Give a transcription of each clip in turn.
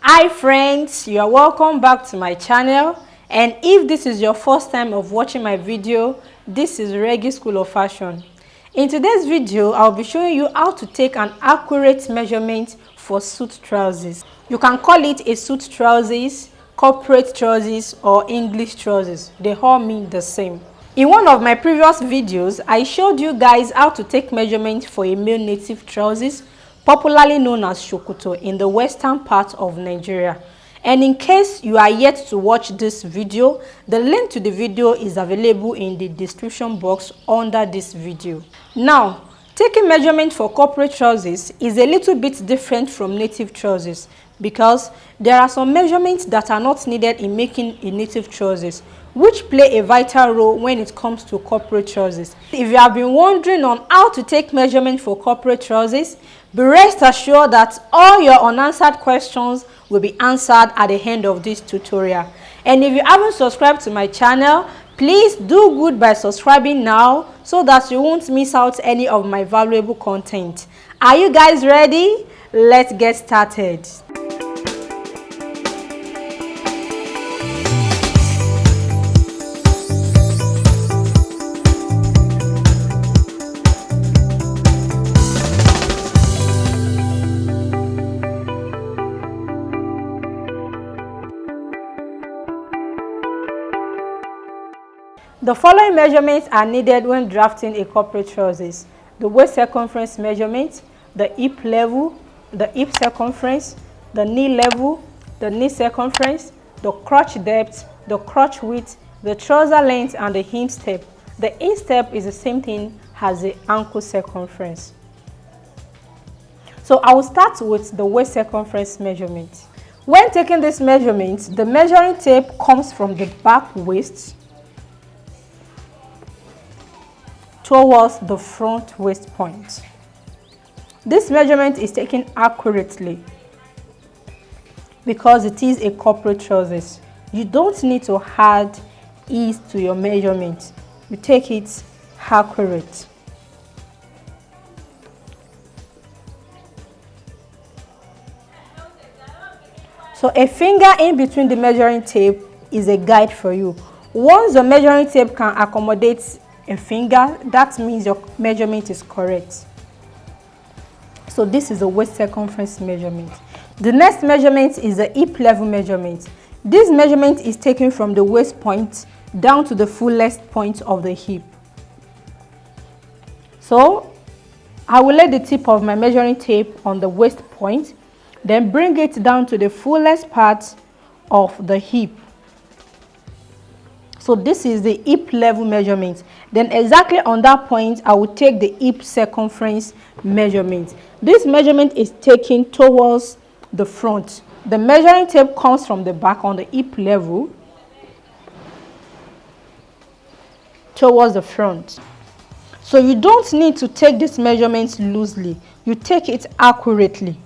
Hi friends, you are welcome back to my channel, and if this is your first time of watching my video, this is Reggie School of Fashion. In today's video, I'll be showing you how to take an accurate measurement for suit trousers. You can call it a suit trousers, corporate trousers, or English trousers. They all mean the same. In one of my previous videos, I showed you guys how to take measurement for a male native trousers, popularly known as Sokoto, in the western part of Nigeria. And in case you are yet to watch this video, the link to the video is available in the description box under this video. Now, taking measurement for corporate trousers is a little bit different from native trousers because there are some measurements that are not needed in making a native trousers, which play a vital role when it comes to corporate trousers. If you have been wondering on how to take measurement for corporate trousers, be rest assured that all your unanswered questions will be answered at the end of this tutorial. And if you haven't subscribed to my channel, please do good by subscribing now so that you won't miss out any of my valuable content. Are you guys ready? Let's get started. The following measurements are needed when drafting a corporate trousers: the waist circumference measurement, the hip level, the hip circumference, the knee level, the knee circumference, the crotch depth, the crotch width, the trouser length, and the instep. The instep is the same thing as the ankle circumference. So I will start with the waist circumference measurement. When taking this measurement, the measuring tape comes from the back waist towards the front waist point. This measurement is taken accurately because it is a corporate trousers. You don't need to add ease to your measurement. You take it accurate. So a finger in between the measuring tape is a guide for you. Once the measuring tape can accommodate a finger, that means your measurement is correct. So this is the waist circumference measurement. The next measurement is the hip level measurement. This measurement is taken from the waist point down to the fullest point of the hip. So I will lay the tip of my measuring tape on the waist point, then bring it down to the fullest part of the hip. So this is the hip level measurement. Then exactly on that point, I will take the hip circumference measurement. This measurement is taken towards the front. The measuring tape comes from the back on the hip level towards the front. So you don't need to take this measurement loosely. You take it accurately.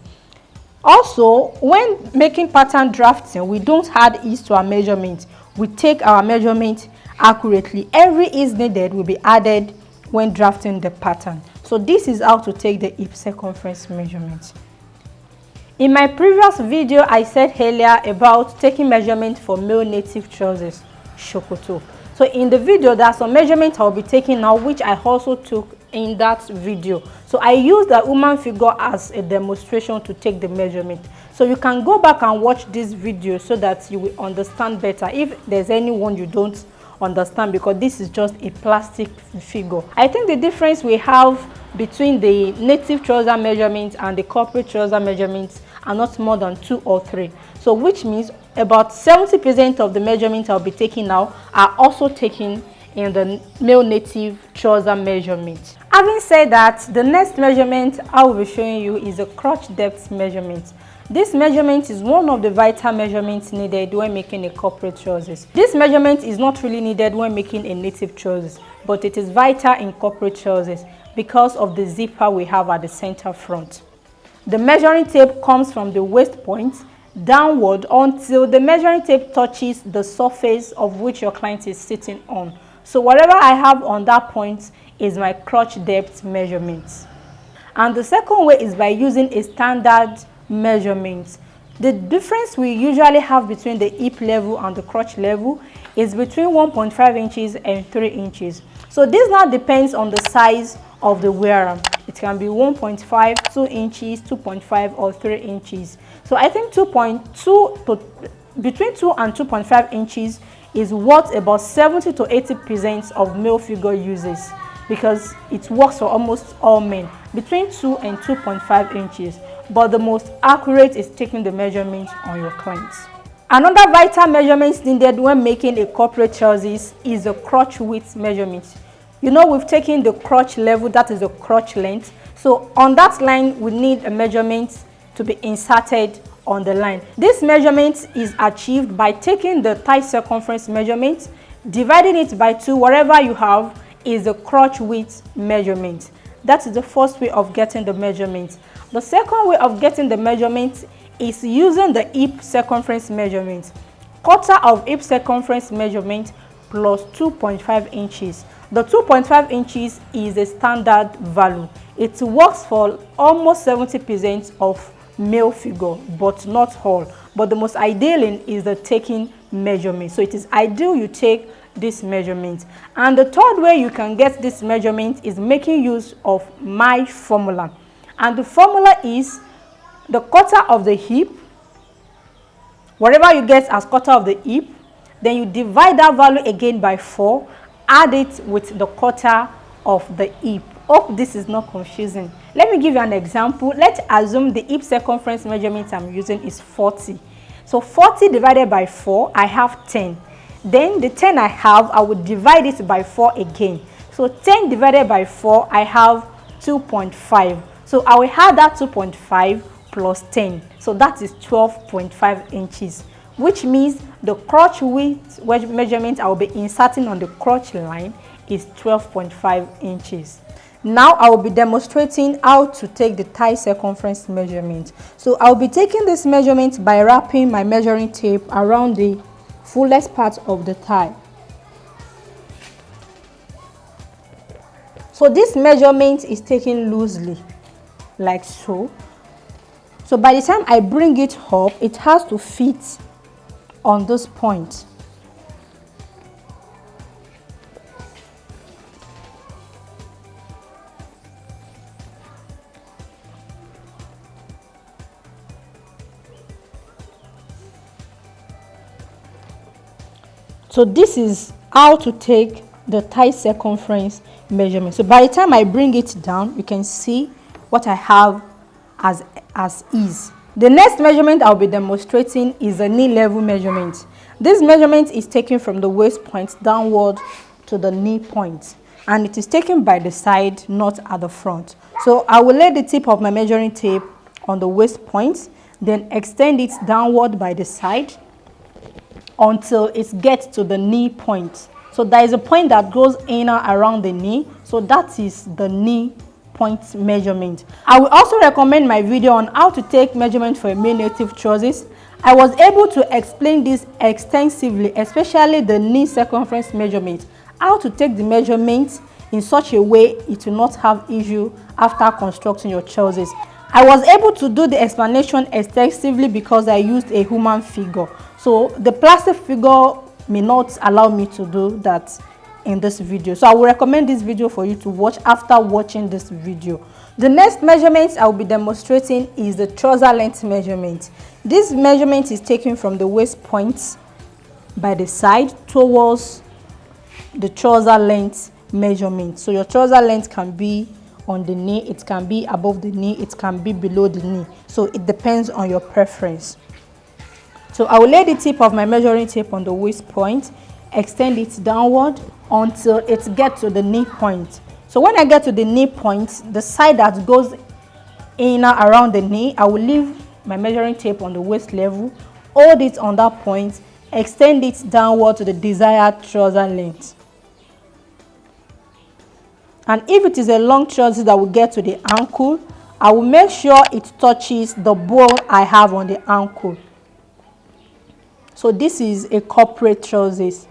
Also, when making pattern drafting, we don't add ease to our measurement. We take our measurement accurately. Every ease needed will be added when drafting the pattern. So this is how to take the hip circumference measurement. In my previous video, I said earlier about taking measurement for male native trousers, Sokoto. So in the video, there are some measurements I'll be taking now, which I also took in that video. So I used the woman figure as a demonstration to take the measurement. So you can go back and watch this video so that you will understand better if there's anyone you don't understand, because this is just a plastic figure. I think the difference we have between the native trouser measurements and the corporate trouser measurements are not more than 2 or 3. So which means about 70% of the measurements I'll be taking now are also taken in the male native trouser measurement. Having said that, the next measurement I will be showing you is a crotch depth measurement. This measurement is one of the vital measurements needed when making a corporate trousers. This measurement is not really needed when making a native trousers, but it is vital in corporate trousers because of the zipper we have at the center front. The measuring tape comes from the waist point downward until the measuring tape touches the surface of which your client is sitting on. So whatever I have on that point is my crotch depth measurement. And the second way is by using a standard measurement. The difference we usually have between the hip level and the crotch level is between 1.5 inches and 3 inches. So this now depends on the size of the wearer. It can be 1.5, 2 inches, 2.5 or 3 inches. So I think between 2 and 2.5 inches is what about 70 to 80% of male figure uses, because it works for almost all men, between 2 and 2.5 inches. But the most accurate is taking the measurement on your clients. Another vital measurement needed when making a corporate trousers is the crotch width measurement. You know, we've taken the crotch level, that is the crotch length. So on that line, we need a measurement to be inserted on the line. This measurement is achieved by taking the thigh circumference measurement, dividing it by 2, whatever you have is the crotch width measurement. That is the first way of getting the measurement. The second way of getting the measurement is using the hip circumference measurement. Quarter of hip circumference measurement plus 2.5 inches. The 2.5 inches is a standard value. It works for almost 70% of male figure, but not all. But the most ideal is the taking measurement. So it is ideal you take this measurement. And the third way you can get this measurement is making use of my formula. And the formula is the quarter of the hip, whatever you get as quarter of the hip, then you divide that value again by 4, add it with the quarter of the hip. Hope this is not confusing. Let me give you an example. Let's assume the hip circumference measurement I'm using is 40. So 40 divided by 4, I have 10. Then the 10 I have, I would divide it by 4 again. So 10 divided by 4, I have 2.5. So I will add that 2.5 plus 10. So that is 12.5 inches, which means the crotch width measurement I will be inserting on the crotch line is 12.5 inches. Now I will be demonstrating how to take the thigh circumference measurement. So I will be taking this measurement by wrapping my measuring tape around the fullest part of the thigh. So this measurement is taken loosely, like so. So by the time I bring it up, it has to fit on this point. So this is how to take the thigh circumference measurement. So by the time I bring it down, you can see what I have as is. The next measurement I'll be demonstrating is a knee level measurement. This measurement is taken from the waist point downward to the knee point, and it is taken by the side, not at the front. So I will lay the tip of my measuring tape on the waist point, then extend it downward by the side until it gets to the knee point. So there is a point that goes inner around the knee, so that is the knee point measurement. I will also recommend my video on how to take measurement for a male native trousers. I was able to explain this extensively, especially the knee circumference measurement, how to take the measurement in such a way it will not have issue after constructing your trousers. I was able to do the explanation extensively because I used a human figure. So the plastic figure may not allow me to do that in this video. So I will recommend this video for you to watch after watching this video. The next measurement I will be demonstrating is the trouser length measurement. This measurement is taken from the waist point by the side towards the trouser length measurement. So your trouser length can be on the knee, it can be above the knee, it can be below the knee. So it depends on your preference. So I will lay the tip of my measuring tape on the waist point, extend it downward until it gets to the knee point. So when I get to the knee point, the side that goes inner around the knee, I will leave my measuring tape on the waist level, hold it on that point, extend it downward to the desired trouser length. And if it is a long trouser that will get to the ankle, I will make sure it touches the bone I have on the ankle. So this is a corporate trousers.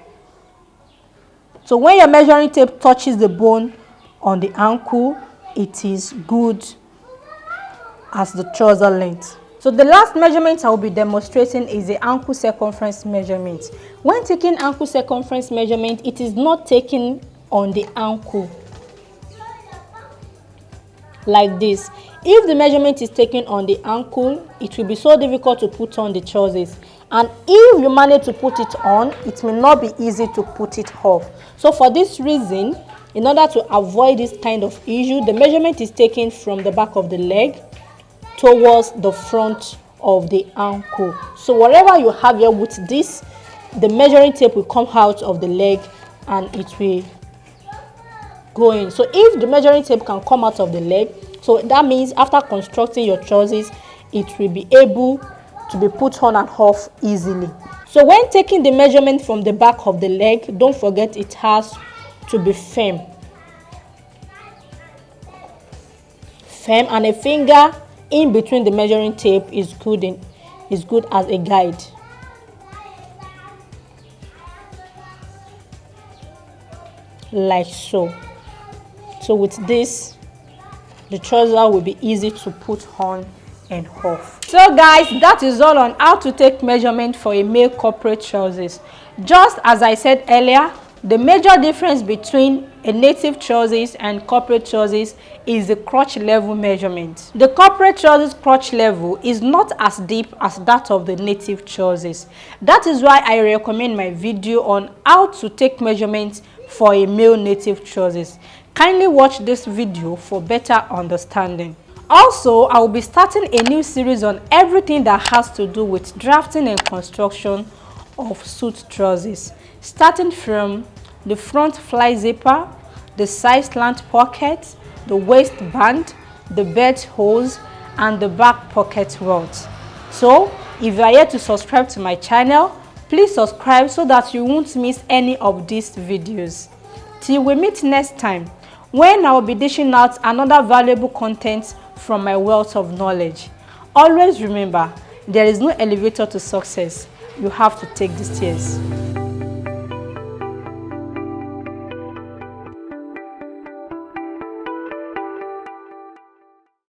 So when your measuring tape touches the bone on the ankle, it is good as the trouser length. So the last measurement I will be demonstrating is the ankle circumference measurement. When taking ankle circumference measurement, it is not taken on the ankle like this. If the measurement is taken on the ankle, it will be so difficult to put on the trousers. And if you manage to put it on, it may not be easy to put it off. So for this reason, in order to avoid this kind of issue, the measurement is taken from the back of the leg towards the front of the ankle. So whatever you have here with this, the measuring tape will come out of the leg and it will go in. So if the measuring tape can come out of the leg, so that means after constructing your trousers, it will be able to be put on and off easily. So when taking the measurement from the back of the leg, don't forget it has to be firm. Firm, and a finger in between the measuring tape is good as a guide. Like so. So with this, the trouser will be easy to put on and off. So guys, that is all on how to take measurement for a male corporate trousers. Just as I said earlier, the major difference between a native trousers and corporate trousers is the crotch level measurement. The corporate trousers crotch level is not as deep as that of the native trousers. That is why I recommend my video on how to take measurements for a male native trousers. Kindly watch this video for better understanding. Also, I will be starting a new series on everything that has to do with drafting and construction of suit trousers, starting from the front fly zipper, the side slant pocket, the waistband, the belt holes, and the back pocket welts. So, if you are yet to subscribe to my channel, please subscribe so that you won't miss any of these videos. Till we meet next time, when I will be dishing out another valuable content from my wealth of knowledge. Always remember, there is no elevator to success. You have to take the stairs.